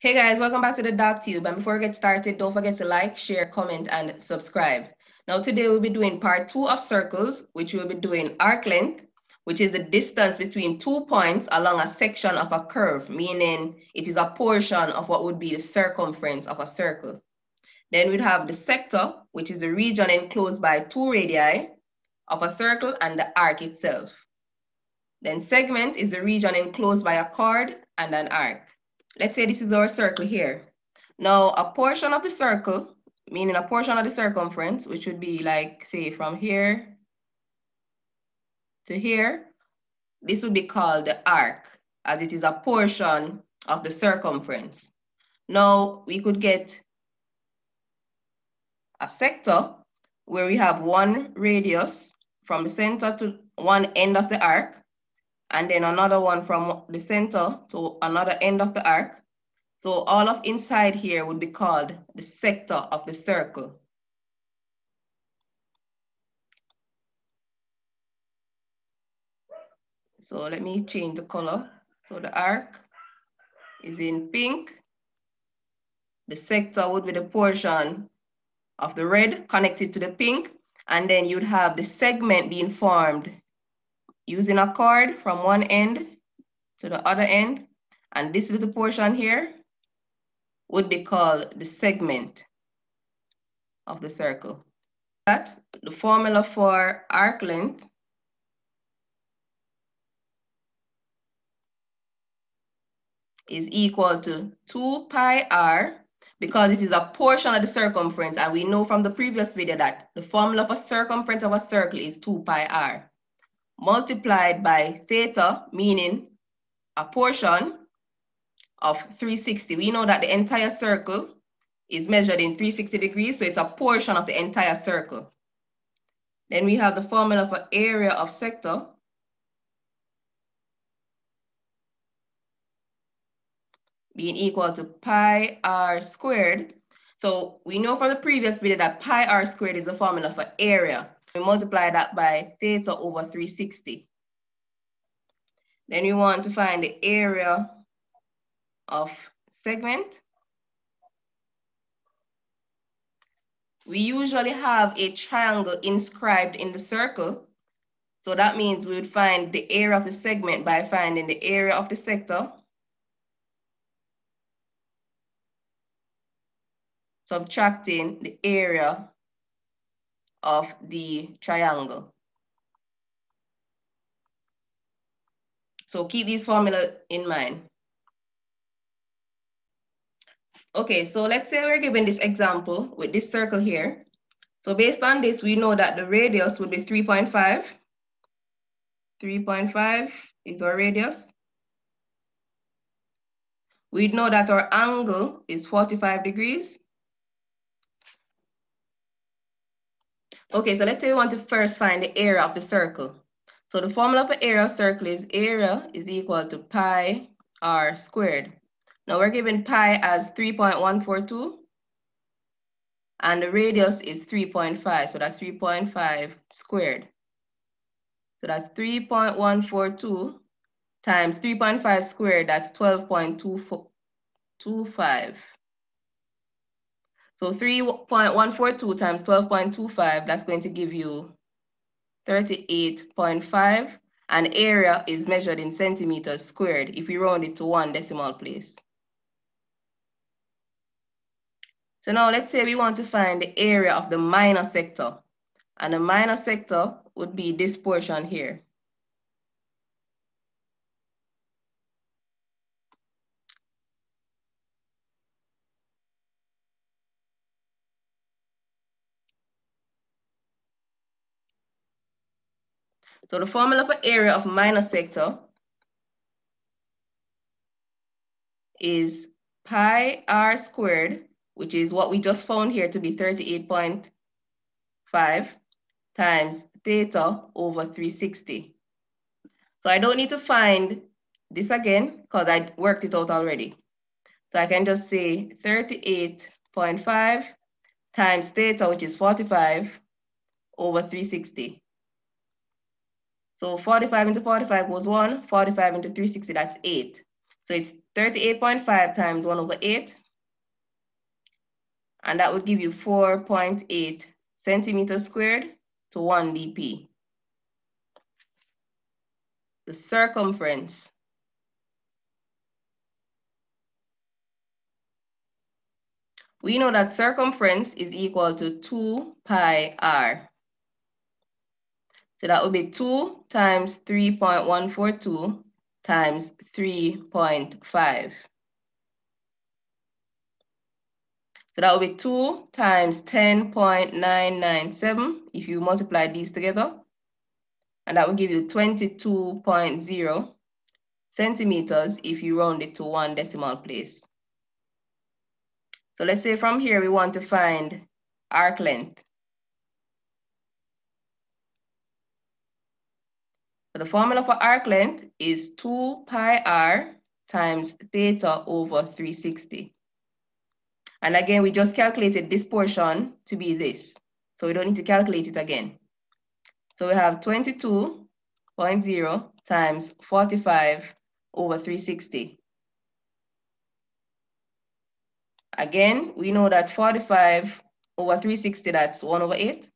Hey guys, welcome back to the DocTube. And before we get started, don't forget to like, share, comment, and subscribe. Now today we'll be doing part 2 of circles, which we'll be doing arc length, which is the distance between 2 points along a section of a curve, meaning it is a portion of what would be the circumference of a circle. Then we'd have the sector, which is a region enclosed by 2 radii of a circle and the arc itself. Then segment is a region enclosed by a chord and an arc. Let's say this is our circle here. Now, a portion of the circle, meaning a portion of the circumference, which would be like, say, from here to here, this would be called the arc, as it is a portion of the circumference. Now, we could get a sector where we have one radius from the center to one end of the arc, and then another one from the center to another end of the arc. So all of inside here would be called the sector of the circle. So let me change the color. So the arc is in pink. The sector would be the portion of the red connected to the pink. And then you'd have the segment being formed using a chord from one end to the other end. And this little portion here would be called the segment of the circle. That the formula for arc length is equal to 2 pi r, because it is a portion of the circumference, and we know from the previous video that the formula for circumference of a circle is 2 pi r, multiplied by theta, meaning a portion of 360. We know that the entire circle is measured in 360 degrees, so it's a portion of the entire circle. Then we have the formula for area of sector, being equal to pi r squared. So we know from the previous video that pi r squared is the formula for area. We multiply that by theta over 360. Then we want to find the area of segment. We usually have a triangle inscribed in the circle. So that means we would find the area of the segment by finding the area of the sector, subtracting the area of the triangle. So keep these formulas in mind. Okay, so let's say we're given this example with this circle here. So based on this, we know that the radius would be 3.5. 3.5 is our radius. We know that our angle is 45 degrees. Okay, so let's say we want to first find the area of the circle. So the formula for area of circle is area is equal to pi r squared. Now we're given pi as 3.142, and the radius is 3.5, so that's 3.5 squared. So that's 3.142 times 3.5 squared, that's 12.25. So 3.142 times 12.25, that's going to give you 38.5, and area is measured in centimeters squared if we round it to 1 decimal place. So now let's say we want to find the area of the minor sector, and the minor sector would be this portion here. So the formula for area of minor sector is pi r squared, which is what we just found here to be 38.5, times theta over 360. So I don't need to find this again because I worked it out already. So I can just say 38.5 times theta, which is 45, over 360. So 45 into 45 was 1, 45 into 360, that's 8. So it's 38.5 times 1 over 8. And that would give you 4.8 centimeters squared to 1 dp. The circumference. We know that circumference is equal to 2 pi r. So that would be 2 times 3.142 times 3.5. So that would be 2 times 10.997 if you multiply these together. And that will give you 22.0 centimeters if you round it to 1 decimal place. So let's say from here we want to find arc length. So the formula for arc length is 2 pi r times theta over 360. And again, we just calculated this portion to be this. So we don't need to calculate it again. So we have 22.0 times 45 over 360. Again, we know that 45 over 360, that's 1 over 8.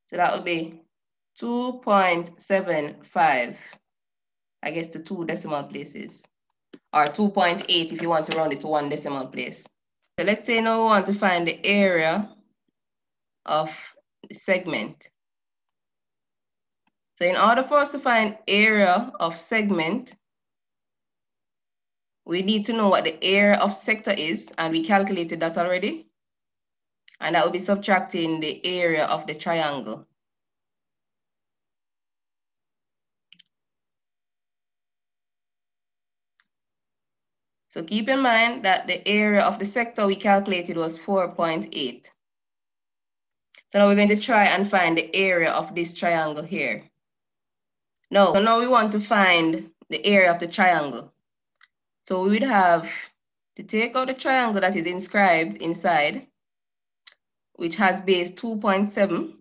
So that would be 2.75, I guess, to 2 decimal places, or 2.8 if you want to round it to 1 decimal place. So let's say now we want to find the area of the segment. So in order for us to find area of segment, we need to know what the area of sector is, and we calculated that already. And that will be subtracting the area of the triangle. So keep in mind that the area of the sector we calculated was 4.8. So now we're going to try and find the area of this triangle here. So now we want to find the area of the triangle. So we would have to take out the triangle that is inscribed inside, which has base 2.7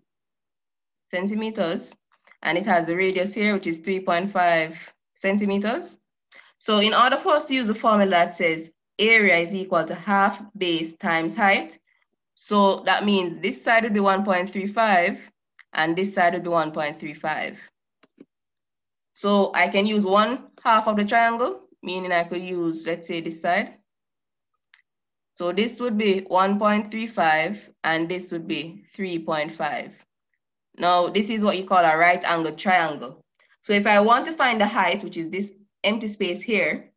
centimeters, and it has the radius here, which is 3.5 centimeters. So in order for us to use the formula that says area is equal to half base times height, so that means this side would be 1.35 and this side would be 1.35. So I can use 1/2 of the triangle, meaning I could use, let's say, this side. So this would be 1.35 and this would be 3.5. Now, this is what you call a right angled triangle. So if I want to find the height, which is this empty space here,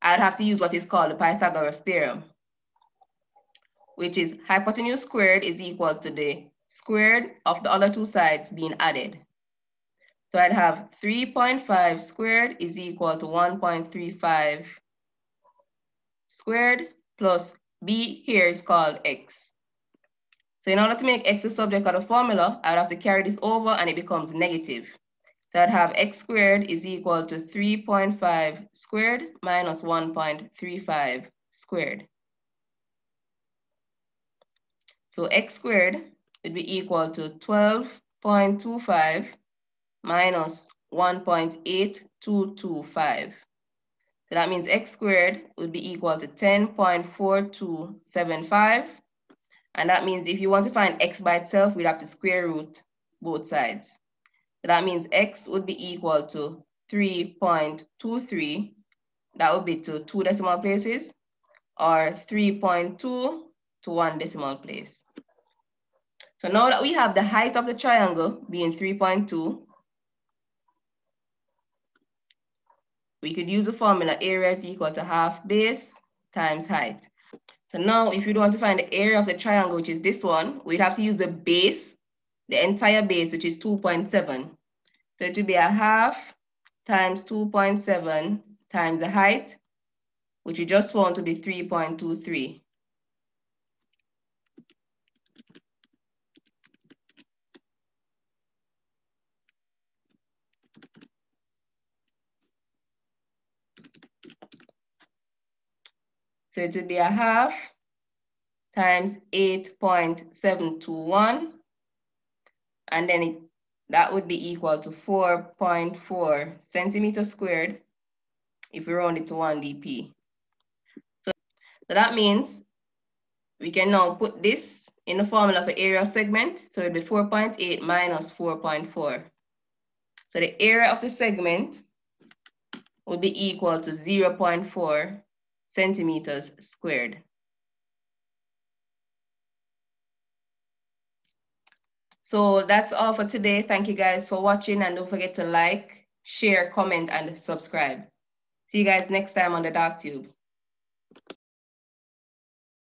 I'd have to use what is called the Pythagoras theorem, which is hypotenuse squared is equal to the squared of the other two sides being added. So I'd have 3.5 squared is equal to 1.35 squared plus b here is called x. So in order to make x the subject of the formula, I would have to carry this over and it becomes negative. So I'd have x squared is equal to 3.5 squared minus 1.35 squared. So x squared would be equal to 12.25 minus 1.8225. So that means x squared would be equal to 10.4275. And that means if you want to find x by itself, we'd have to square root both sides. So that means x would be equal to 3.23. That would be to 2 decimal places, or 3.2 to 1 decimal place. So now that we have the height of the triangle being 3.2, we could use the formula area is equal to half base times height. So now if you want to find the area of the triangle, which is this one, we'd have to use the base, the entire base, which is 2.7. So it would be a half times 2.7 times the height, which you just found to be 3.23. So it would be a half times 8.721, and then that would be equal to 4.4 centimeters squared if we round it to 1 dp. So that means we can now put this in the formula for area of segment. So it would be 4.8 minus 4.4. So the area of the segment would be equal to 0.4 centimeters squared. So that's all for today. Thank you guys for watching, and don't forget to like, share, comment, and subscribe. See you guys next time on the Dark Tube.